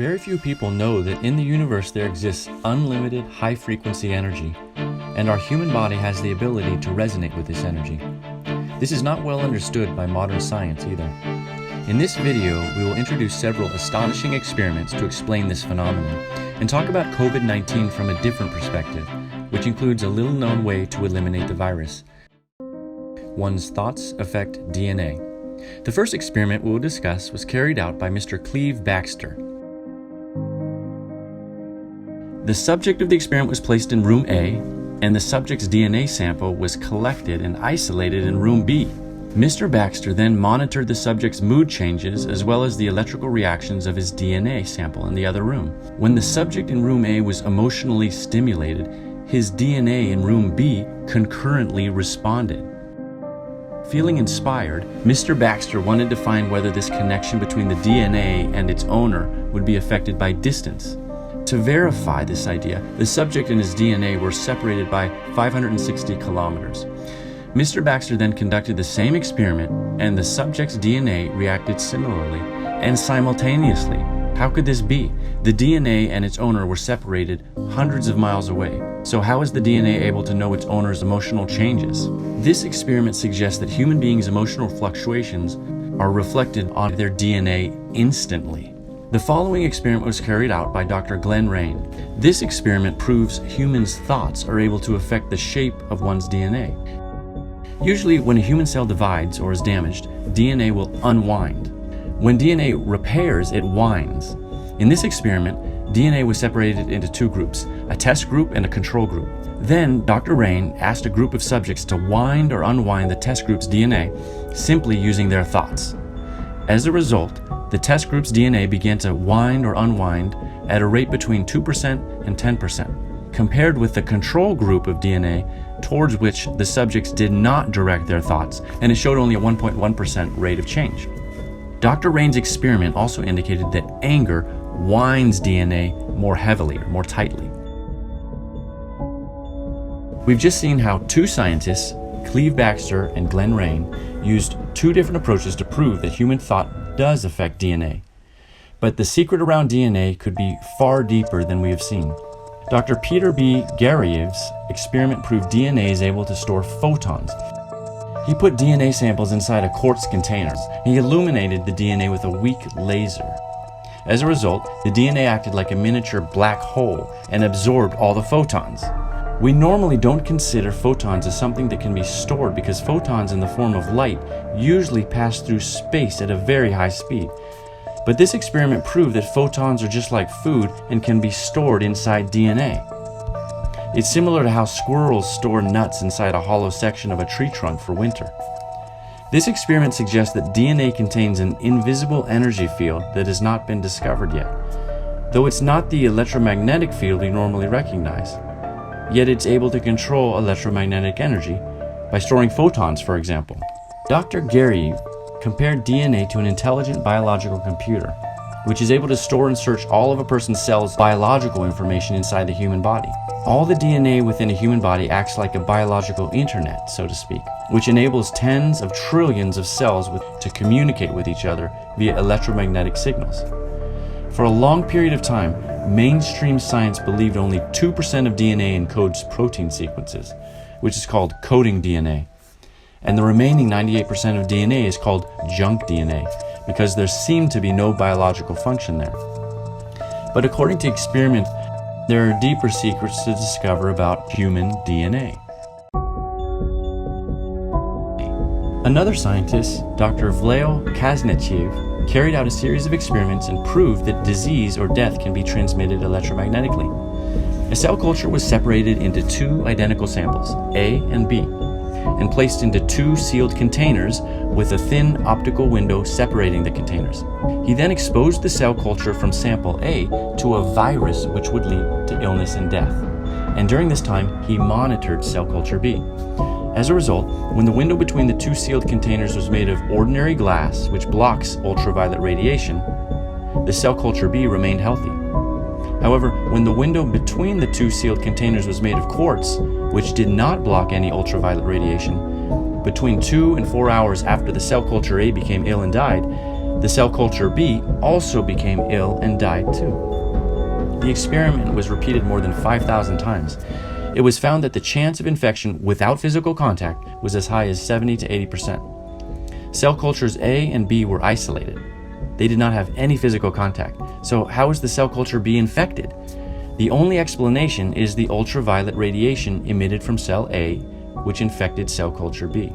Very few people know that in the universe there exists unlimited high-frequency energy, and our human body has the ability to resonate with this energy. This is not well understood by modern science either. In this video, we will introduce several astonishing experiments to explain this phenomenon, and talk about COVID-19 from a different perspective, which includes a little-known way to eliminate the virus. One's thoughts affect DNA. The first experiment we will discuss was carried out by Mr. Cleve Baxter. The subject of the experiment was placed in room A, and the subject's DNA sample was collected and isolated in room B. Mr. Baxter then monitored the subject's mood changes as well as the electrical reactions of his DNA sample in the other room. When the subject in room A was emotionally stimulated, his DNA in room B concurrently responded. Feeling inspired, Mr. Baxter wanted to find whether this connection between the DNA and its owner would be affected by distance. To verify this idea, the subject and his DNA were separated by 560 kilometers. Mr. Baxter then conducted the same experiment, and the subject's DNA reacted similarly and simultaneously. How could this be? The DNA and its owner were separated hundreds of miles away. So how is the DNA able to know its owner's emotional changes? This experiment suggests that human beings' emotional fluctuations are reflected on their DNA instantly. The following experiment was carried out by Dr. Glenn Rain. This experiment proves humans' thoughts are able to affect the shape of one's DNA. Usually, when a human cell divides or is damaged, DNA will unwind. When DNA repairs, it winds. In this experiment, DNA was separated into two groups, a test group and a control group. Then, Dr. Rain asked a group of subjects to wind or unwind the test group's DNA, simply using their thoughts. As a result, the test group's DNA began to wind or unwind at a rate between 2% and 10%, compared with the control group of DNA towards which the subjects did not direct their thoughts, and it showed only a 1.1% rate of change. Dr. Rain's experiment also indicated that anger winds DNA more heavily or more tightly. We've just seen how two scientists, Cleve Baxter and Glenn Rain, used two different approaches to prove that human thought does affect DNA. But the secret around DNA could be far deeper than we have seen. Dr. Peter B. Garyev's experiment proved DNA is able to store photons. He put DNA samples inside a quartz container. He illuminated the DNA with a weak laser. As a result, the DNA acted like a miniature black hole and absorbed all the photons. We normally don't consider photons as something that can be stored because photons in the form of light usually pass through space at a very high speed. But this experiment proved that photons are just like food and can be stored inside DNA. It's similar to how squirrels store nuts inside a hollow section of a tree trunk for winter. This experiment suggests that DNA contains an invisible energy field that has not been discovered yet, though it's not the electromagnetic field we normally recognize. Yet it's able to control electromagnetic energy by storing photons, for example. Dr. Garyev compared DNA to an intelligent biological computer, which is able to store and search all of a person's cell's biological information inside the human body. All the DNA within a human body acts like a biological internet, so to speak, which enables tens of trillions of cells to communicate with each other via electromagnetic signals. For a long period of time, mainstream science believed only 2% of DNA encodes protein sequences, which is called coding DNA. And the remaining 98% of DNA is called junk DNA, because there seemed to be no biological function there. But according to experiment, there are deeper secrets to discover about human DNA. Another scientist, Dr. Vladimir Kaznachev, carried out a series of experiments and proved that disease or death can be transmitted electromagnetically. A cell culture was separated into two identical samples, A and B, and placed into two sealed containers with a thin optical window separating the containers. He then exposed the cell culture from sample A to a virus which would lead to illness and death. And during this time, he monitored cell culture B. As a result, when the window between the two sealed containers was made of ordinary glass, which blocks ultraviolet radiation, the cell culture B remained healthy. However, when the window between the two sealed containers was made of quartz, which did not block any ultraviolet radiation, between 2 and 4 hours after the cell culture A became ill and died, The cell culture B also became ill and died too. The experiment was repeated more than 5,000 times. It was found that the chance of infection without physical contact was as high as 70 to 80%. Cell cultures A and B were isolated. They did not have any physical contact. So how is the cell culture B infected? The only explanation is the ultraviolet radiation emitted from cell A, which infected cell culture B.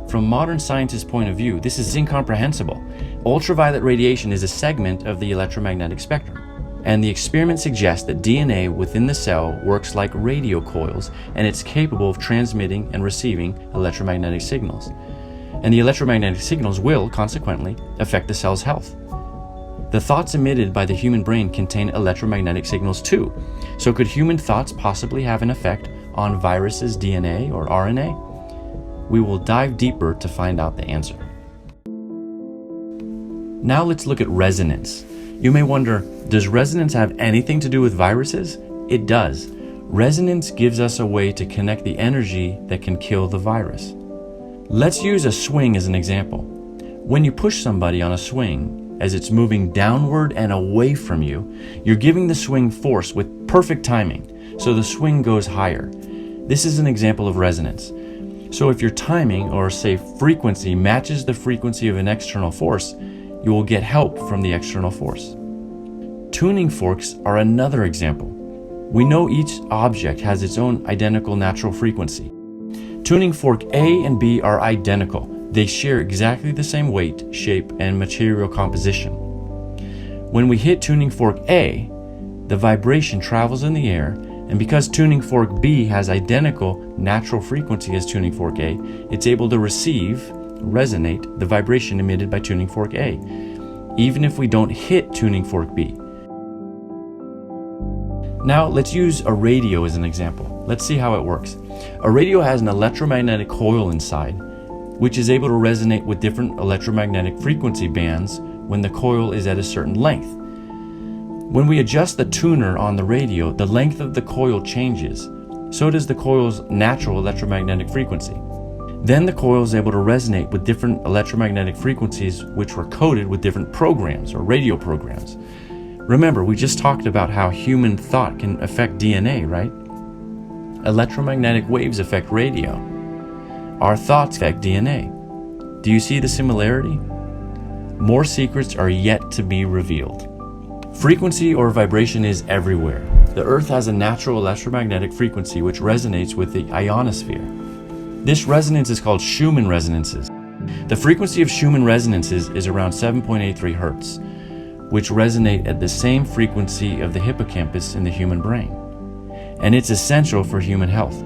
From modern scientists' point of view, this is incomprehensible. Ultraviolet radiation is a segment of the electromagnetic spectrum, and the experiment suggests that DNA within the cell works like radio coils, and it's capable of transmitting and receiving electromagnetic signals. And the electromagnetic signals will, consequently, affect the cell's health. The thoughts emitted by the human brain contain electromagnetic signals too. So could human thoughts possibly have an effect on viruses' DNA or RNA? We will dive deeper to find out the answer. Now let's look at resonance. You may wonder, does resonance have anything to do with viruses? It does. Resonance gives us a way to connect the energy that can kill the virus. Let's use a swing as an example. When you push somebody on a swing, as it's moving downward and away from you, you're giving the swing force with perfect timing, so the swing goes higher. This is an example of resonance. So if your timing, or say frequency, matches the frequency of an external force, you will get help from the external force. Tuning forks are another example. We know each object has its own identical natural frequency. Tuning fork A and B are identical. They share exactly the same weight, shape, and material composition. When we hit tuning fork A, the vibration travels in the air, and because tuning fork B has identical natural frequency as tuning fork A, it's able to resonate the vibration emitted by tuning fork A, even if we don't hit tuning fork B. Now let's use a radio as an example. Let's see how it works. A radio has an electromagnetic coil inside, which is able to resonate with different electromagnetic frequency bands when the coil is at a certain length. When we adjust the tuner on the radio, the length of the coil changes. So does the coil's natural electromagnetic frequency. Then the coil is able to resonate with different electromagnetic frequencies which were coded with different programs or radio programs. Remember, we just talked about how human thought can affect DNA, right? Electromagnetic waves affect radio. Our thoughts affect DNA. Do you see the similarity? More secrets are yet to be revealed. Frequency or vibration is everywhere. The Earth has a natural electromagnetic frequency which resonates with the ionosphere. This resonance is called Schumann resonances. The frequency of Schumann resonances is around 7.83 Hertz, which resonate at the same frequency of the hippocampus in the human brain. And it's essential for human health.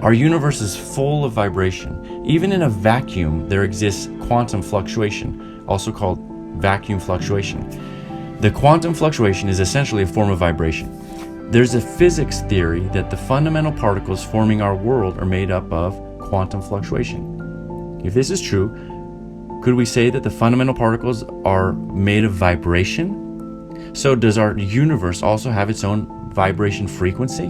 Our universe is full of vibration. Even in a vacuum, there exists quantum fluctuation, also called vacuum fluctuation. The quantum fluctuation is essentially a form of vibration. There's a physics theory that the fundamental particles forming our world are made up of quantum fluctuation. If this is true, could we say that the fundamental particles are made of vibration? So does our universe also have its own vibration frequency?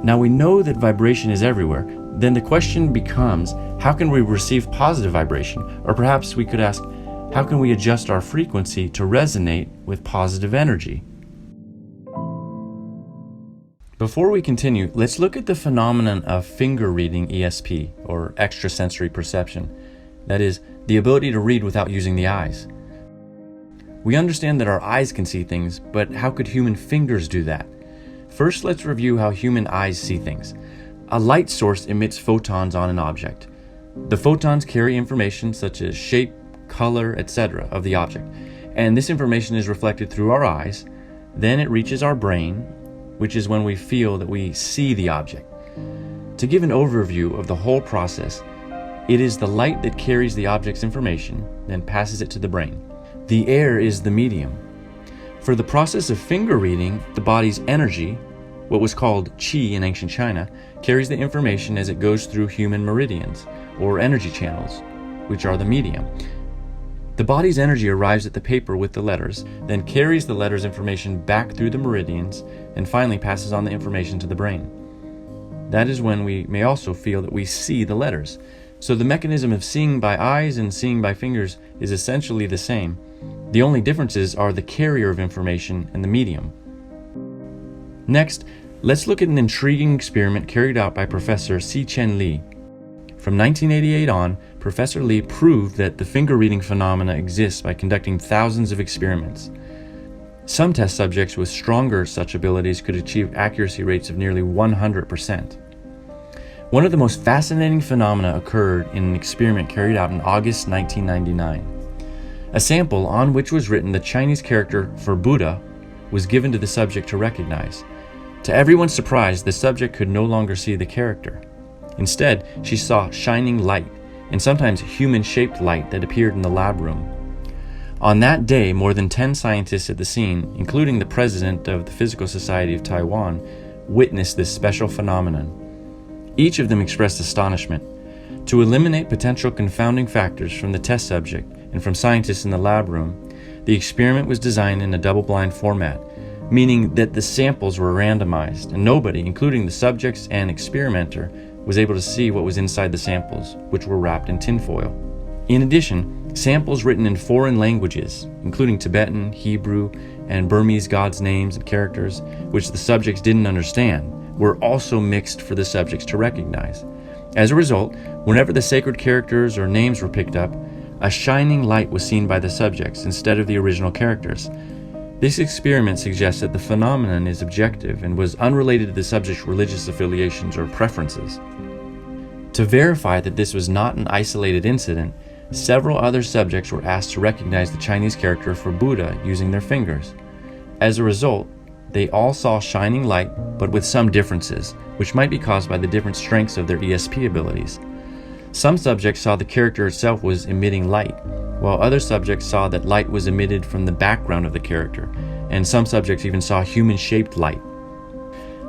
Now we know that vibration is everywhere. Then the question becomes, how can we receive positive vibration? Or perhaps we could ask, how can we adjust our frequency to resonate with positive energy? Before we continue, let's look at the phenomenon of finger reading ESP, or extrasensory perception. That is, the ability to read without using the eyes. We understand that our eyes can see things, but how could human fingers do that? First, let's review how human eyes see things. A light source emits photons on an object. The photons carry information such as shape, color, etc. of the object, and this information is reflected through our eyes. Then it reaches our brain, which is when we feel that we see the object. To give an overview of the whole process, it is the light that carries the object's information, then passes it to the brain. The air is the medium. For the process of finger reading, the body's energy, what was called qi in ancient China, carries the information as it goes through human meridians, or energy channels, which are the medium. The body's energy arrives at the paper with the letters, then carries the letters' information back through the meridians, and finally passes on the information to the brain. That is when we may also feel that we see the letters. So the mechanism of seeing by eyes and seeing by fingers is essentially the same. The only differences are the carrier of information and the medium. Next, let's look at an intriguing experiment carried out by Professor Si-Chen Li. From 1988 on, Professor Li proved that the finger reading phenomena exists by conducting thousands of experiments. Some test subjects with stronger such abilities could achieve accuracy rates of nearly 100%. One of the most fascinating phenomena occurred in an experiment carried out in August 1999. A sample on which was written the Chinese character for Buddha was given to the subject to recognize. To everyone's surprise, the subject could no longer see the character. Instead, she saw shining light, and sometimes human-shaped light that appeared in the lab room. On that day, more than 10 scientists at the scene, including the president of the Physical Society of Taiwan, witnessed this special phenomenon. Each of them expressed astonishment. To eliminate potential confounding factors from the test subject and from scientists in the lab room, the experiment was designed in a double-blind format, meaning that the samples were randomized, and nobody, including the subjects and experimenter, was able to see what was inside the samples, which were wrapped in tinfoil. In addition, samples written in foreign languages, including Tibetan, Hebrew, and Burmese gods' names and characters, which the subjects didn't understand, were also mixed for the subjects to recognize. As a result, whenever the sacred characters or names were picked up, a shining light was seen by the subjects instead of the original characters. This experiment suggests that the phenomenon is objective and was unrelated to the subject's religious affiliations or preferences. To verify that this was not an isolated incident, several other subjects were asked to recognize the Chinese character for Buddha using their fingers. As a result, they all saw shining light, but with some differences, which might be caused by the different strengths of their ESP abilities. Some subjects saw the character itself was emitting light, while other subjects saw that light was emitted from the background of the character, and some subjects even saw human-shaped light.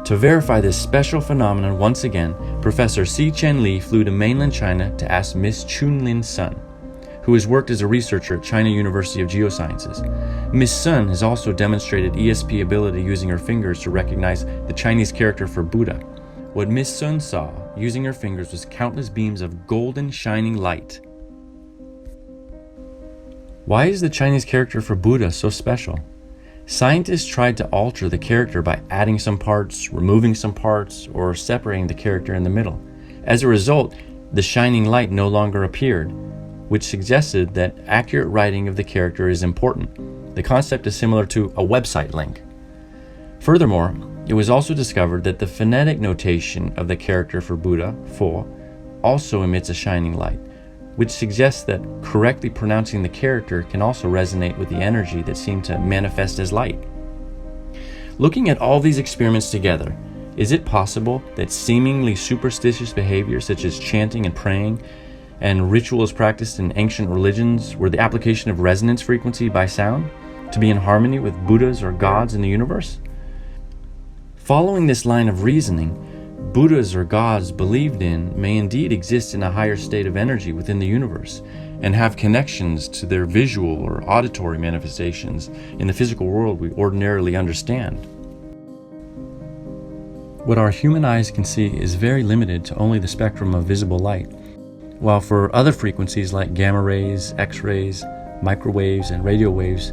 To verify this special phenomenon once again, Professor Si-Chen Li flew to mainland China to ask Miss Chunlin Sun, who has worked as a researcher at China University of Geosciences. Miss Sun has also demonstrated ESP ability using her fingers to recognize the Chinese character for Buddha. What Miss Sun saw using her fingers was countless beams of golden shining light. Why is the Chinese character for Buddha so special? Scientists tried to alter the character by adding some parts, removing some parts, or separating the character in the middle. As a result, the shining light no longer appeared, which suggested that accurate writing of the character is important. The concept is similar to a website link. Furthermore, it was also discovered that the phonetic notation of the character for Buddha, Fo, also emits a shining light, which suggests that correctly pronouncing the character can also resonate with the energy that seemed to manifest as light. Looking at all these experiments together, is it possible that seemingly superstitious behavior such as chanting and praying and rituals practiced in ancient religions were the application of resonance frequency by sound to be in harmony with Buddhas or gods in the universe? Following this line of reasoning, Buddhas or gods believed in may indeed exist in a higher state of energy within the universe and have connections to their visual or auditory manifestations in the physical world we ordinarily understand. What our human eyes can see is very limited to only the spectrum of visible light, while for other frequencies like gamma rays, X-rays, microwaves, and radio waves,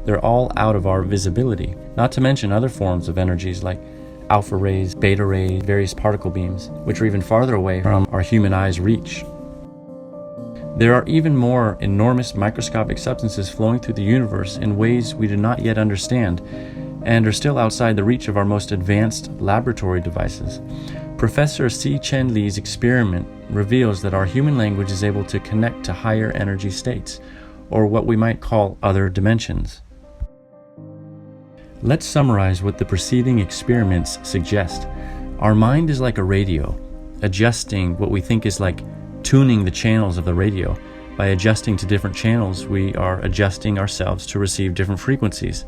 they're all out of our visibility, not to mention other forms of energies like alpha rays, beta rays, various particle beams, which are even farther away from our human eye's reach. There are even more enormous microscopic substances flowing through the universe in ways we do not yet understand and are still outside the reach of our most advanced laboratory devices. Professor Si-Chen Li's experiment reveals that our human language is able to connect to higher energy states, or what we might call other dimensions. Let's summarize what the preceding experiments suggest. Our mind is like a radio, adjusting what we think is like tuning the channels of the radio. By adjusting to different channels, we are adjusting ourselves to receive different frequencies.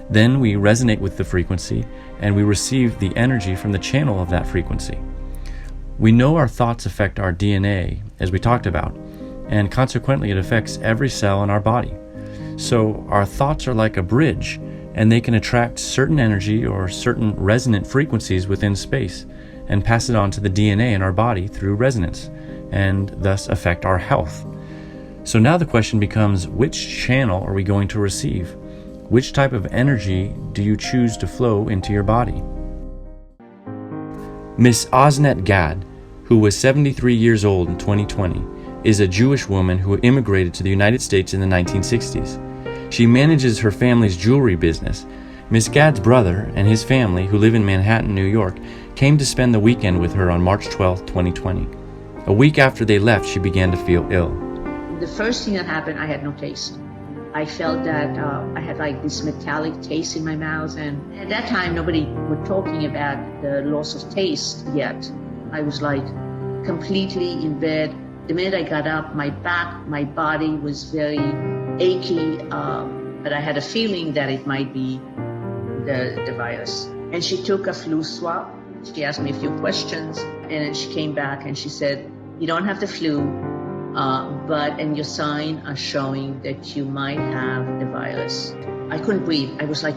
Then we resonate with the frequency, and we receive the energy from the channel of that frequency. We know our thoughts affect our DNA, as we talked about, and consequently it affects every cell in our body. So our thoughts are like a bridge, and they can attract certain energy or certain resonant frequencies within space and pass it on to the DNA in our body through resonance. and thus affect our health. So now the question becomes, which channel are we going to receive? Which type of energy do you choose to flow into your body? Miss Osnet Gad, who was 73 years old in 2020, is a Jewish woman who immigrated to the United States in the 1960s. She manages her family's jewelry business. Miss Gad's brother and his family, who live in Manhattan, New York, came to spend the weekend with her on March 12, 2020. A week after they left, she began to feel ill. The first thing that happened, I had no taste. I felt that I had like this metallic taste in my mouth, and at that time nobody was talking about the loss of taste yet. I was like completely in bed. The minute I got up, my back, my body was very achy, but I had a feeling that it might be the virus. And she took a flu swab. She asked me a few questions, and then she came back and she said, "You don't have the flu, and your signs are showing that you might have the virus." I couldn't breathe. I was like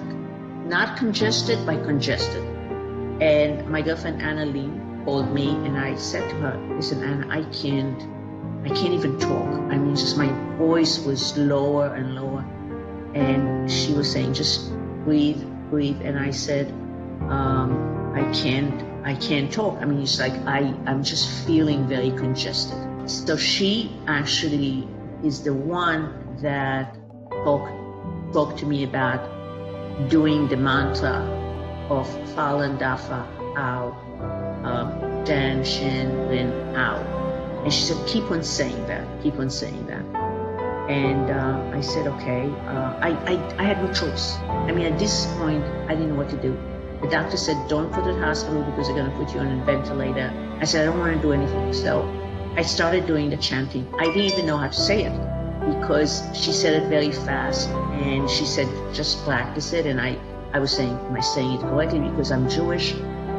not congested, but congested. And my girlfriend Anna Lee called me, and I said to her, "Listen, Anna, I can't even talk. I mean, just my voice was lower and lower." And she was saying, "Just breathe." And I said, I can't talk. I mean, it's like I'm just feeling very congested. So she actually is the one that talked to me about doing the mantra of Falun Dafa out, Dan Shin Rin out. And she said, keep on saying that. And I said, okay. I had no choice. I mean, at this point, I didn't know what to do. The doctor said, don't go to the hospital because they're going to put you on a ventilator. I said, I don't want to do anything. So I started doing the chanting. I didn't even know how to say it because she said it very fast. And she said, just practice it. And I was saying, am I saying it correctly? Because I'm Jewish.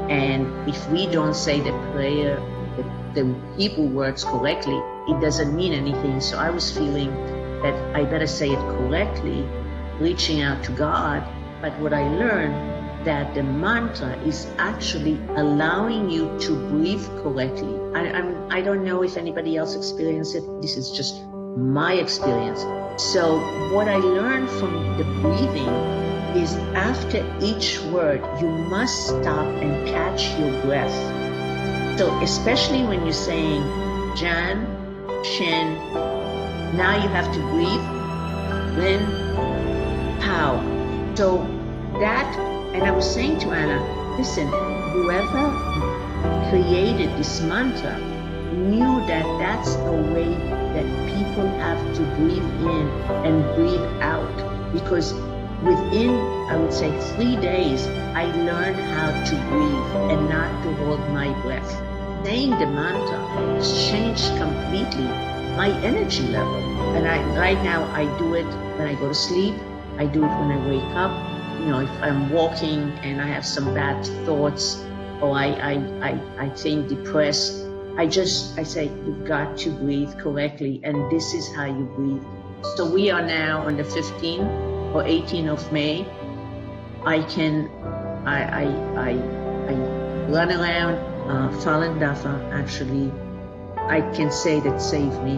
And if we don't say the prayer, the Hebrew words correctly, it doesn't mean anything. So I was feeling that I better say it correctly, reaching out to God. But what I learned, that the mantra is actually allowing you to breathe correctly. I don't know if anybody else experienced it. This is just my experience. So what I learned from the breathing is after each word, you must stop and catch your breath. So especially when you're saying Jan, Shin, now you have to breathe, Rin, Pow. So that, and I was saying to Anna, listen, whoever created this mantra knew that that's a way that people have to breathe in and breathe out. Because within, I would say, 3 days, I learned how to breathe and not to hold my breath. Saying the mantra has changed completely my energy level. And right now, I do it when I go to sleep. I do it when I wake up. You know, if I'm walking and I have some bad thoughts or I think depressed, I say, you've got to breathe correctly, and this is how you breathe. So we are now on the 15th or 18th of May. I run around Falun Dafa, actually. I can say that saved me,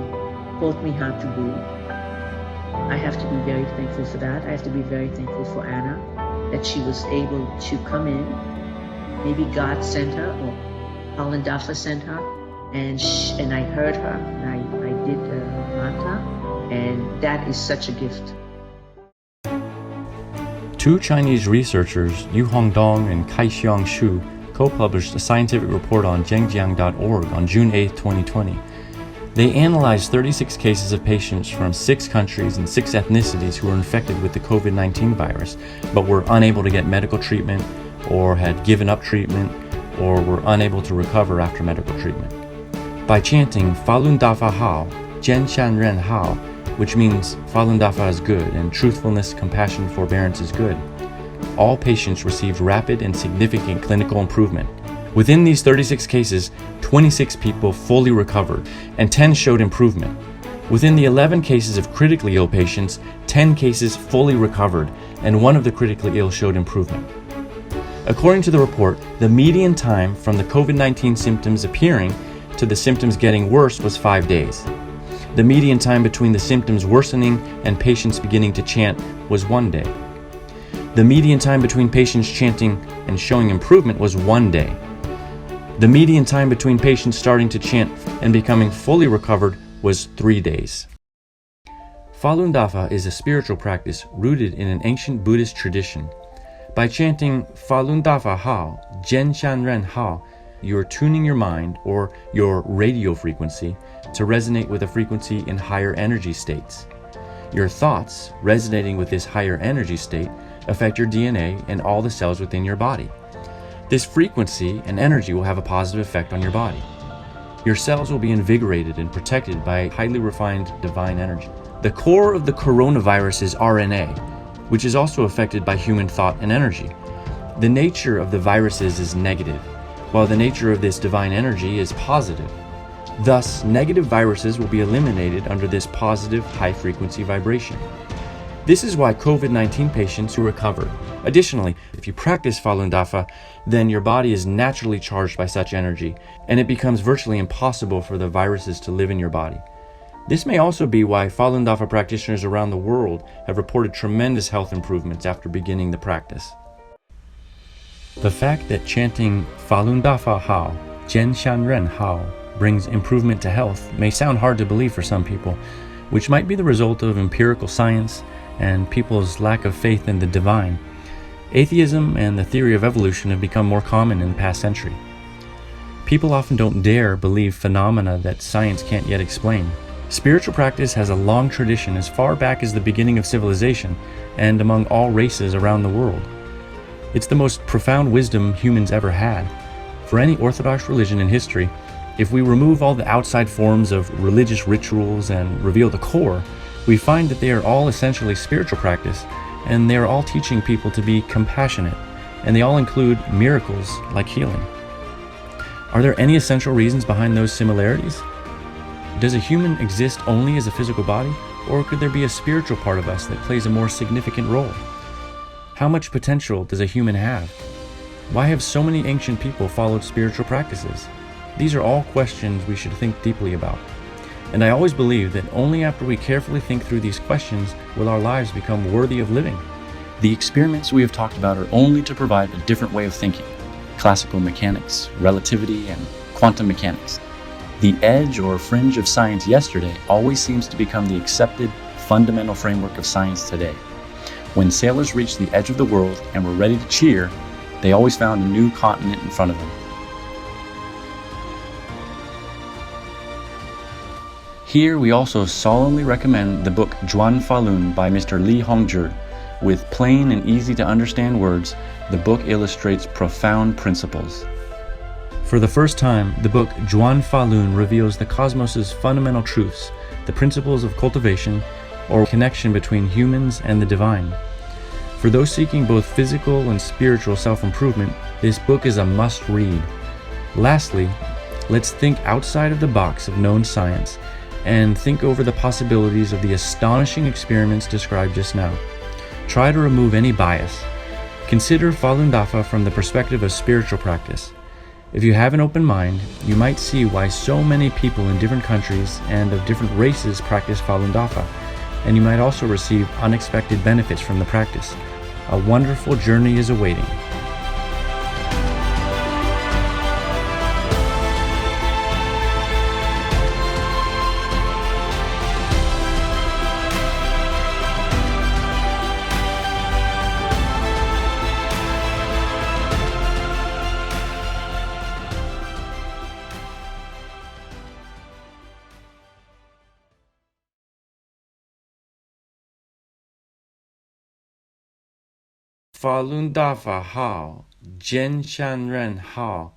taught me how to breathe. I have to be very thankful for that. I have to be very thankful for Anna, that she was able to come in. Maybe God sent her, or Falun Dafa sent her, and I heard her, and I did the mantra, and that is such a gift. Two Chinese researchers, Yu Hongdong and Kai-Xiang Xu, co-published a scientific report on Zhengjiang.org on June 8, 2020. They analyzed 36 cases of patients from 6 countries and 6 ethnicities who were infected with the COVID-19 virus, but were unable to get medical treatment, or had given up treatment, or were unable to recover after medical treatment. By chanting Falun Dafa Hao, Jian Shan Ren Hao, which means Falun Dafa is good and truthfulness, compassion, forbearance is good, all patients received rapid and significant clinical improvement. Within these 36 cases, 26 people fully recovered and 10 showed improvement. Within the 11 cases of critically ill patients, 10 cases fully recovered and 1 of the critically ill showed improvement. According to the report, the median time from the COVID-19 symptoms appearing to the symptoms getting worse was 5 days. The median time between the symptoms worsening and patients beginning to chant was 1 day. The median time between patients chanting and showing improvement was 1 day. The median time between patients starting to chant and becoming fully recovered was 3 days. Falun Dafa is a spiritual practice rooted in an ancient Buddhist tradition. By chanting Falun Dafa Hao, Jian Shan Ren Hao, you are tuning your mind or your radio frequency to resonate with a frequency in higher energy states. Your thoughts, resonating with this higher energy state, affect your DNA and all the cells within your body. This frequency and energy will have a positive effect on your body. Your cells will be invigorated and protected by highly refined divine energy. The core of the coronavirus is RNA, which is also affected by human thought and energy. The nature of the viruses is negative, while the nature of this divine energy is positive. Thus, negative viruses will be eliminated under this positive high-frequency vibration. This is why COVID-19 patients who recovered. Additionally, if you practice Falun Dafa, then your body is naturally charged by such energy, and it becomes virtually impossible for the viruses to live in your body. This may also be why Falun Dafa practitioners around the world have reported tremendous health improvements after beginning the practice. The fact that chanting Falun Dafa Hao, Jian Shan Ren Hao brings improvement to health may sound hard to believe for some people, which might be the result of empirical science and people's lack of faith in the divine. Atheism and the theory of evolution have become more common in the past century. People often don't dare believe phenomena that science can't yet explain. Spiritual practice has a long tradition as far back as the beginning of civilization and among all races around the world. It's the most profound wisdom humans ever had. For any orthodox religion in history, if we remove all the outside forms of religious rituals and reveal the core, we find that they are all essentially spiritual practice, and they are all teaching people to be compassionate, and they all include miracles like healing. Are there any essential reasons behind those similarities? Does a human exist only as a physical body, or could there be a spiritual part of us that plays a more significant role? How much potential does a human have? Why have so many ancient people followed spiritual practices? These are all questions we should think deeply about. And I always believe that only after we carefully think through these questions will our lives become worthy of living. The experiments we have talked about are only to provide a different way of thinking: classical mechanics, relativity, and quantum mechanics. The edge or fringe of science yesterday always seems to become the accepted, fundamental framework of science today. When sailors reached the edge of the world and were ready to cheer, they always found a new continent in front of them. Here we also solemnly recommend the book Zhuan Falun by Mr. Li Hongzhi. With plain and easy to understand words, the book illustrates profound principles. For the first time, the book Zhuan Falun reveals the cosmos' fundamental truths, the principles of cultivation, or connection between humans and the divine. For those seeking both physical and spiritual self-improvement, this book is a must-read. Lastly, let's think outside of the box of known science and think over the possibilities of the astonishing experiments described just now. Try to remove any bias. Consider Falun Dafa from the perspective of spiritual practice. If you have an open mind, you might see why so many people in different countries and of different races practice Falun Dafa, and you might also receive unexpected benefits from the practice. A wonderful journey is awaiting. Falun Dafa Hao, Jian Shan Ren Hao,